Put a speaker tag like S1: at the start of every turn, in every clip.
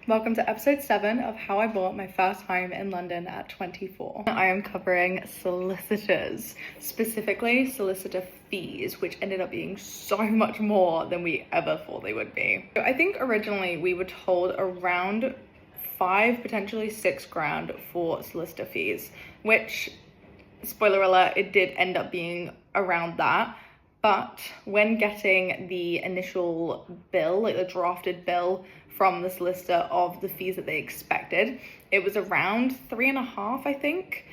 S1: Welcome to episode 7 of how I bought my first home in London at 24. I am covering solicitors, specifically solicitor fees, which ended up being so much more than we ever thought they would be. So I think originally we were told around 5, potentially 6 grand for solicitor fees, which, spoiler alert, it did end up being around that. But when getting the initial bill, like the drafted bill from the solicitor of the fees that they expected, it was around 3.5, I think,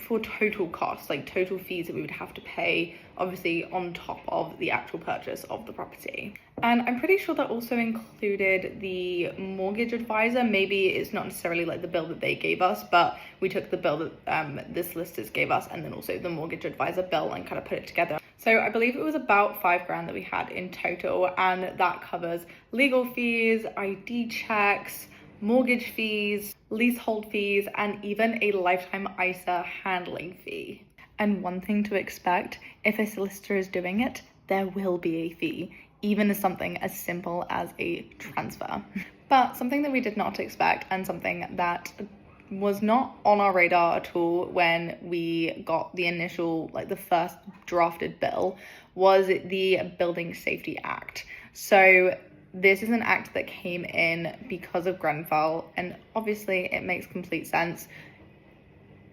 S1: for total costs, like total fees that we would have to pay, obviously on top of the actual purchase of the property. And I'm pretty sure that also included the mortgage advisor. Maybe it's not necessarily like the bill that they gave us, but we took the bill that the solicitors gave us and then also the mortgage advisor bill and kind of put it together. So I believe it was about 5 grand that we had in total, and that covers legal fees, ID checks, mortgage fees, leasehold fees, and even a lifetime ISA handling fee. And one thing to expect, if a solicitor is doing it, there will be a fee, even as something as simple as a transfer. But something that we did not expect, and something that was not on our radar at all when we got the initial, like the first drafted bill, was the Building Safety Act. So this is an act that came in because of Grenfell, and obviously it makes complete sense.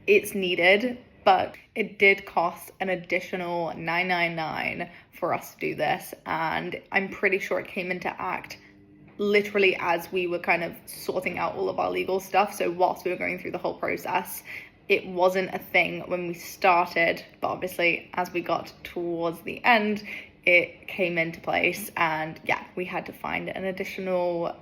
S1: It's needed, but it did cost an additional $999 for us to do this, and I'm pretty sure it came into act literally as we were kind of sorting out all of our legal stuff. So whilst we were going through the whole process, it wasn't a thing when we started, but obviously as we got towards the end, it came into place, and yeah, we had to find an additional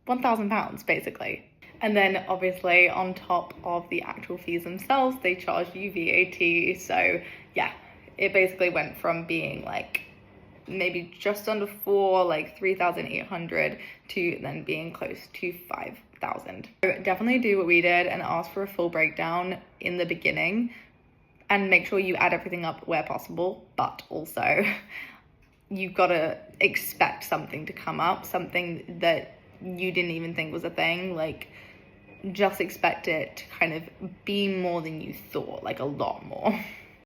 S1: £1,000 basically. And then obviously on top of the actual fees themselves, they charge you VAT. So yeah, it basically went from being like maybe just under 4, like 3,800, to then being close to 5,000. So definitely do what we did and ask for a full breakdown in the beginning, and make sure you add everything up where possible, but also you've got to expect something to come up, something that you didn't even think was a thing. Like, just expect it to kind of be more than you thought, like a lot more.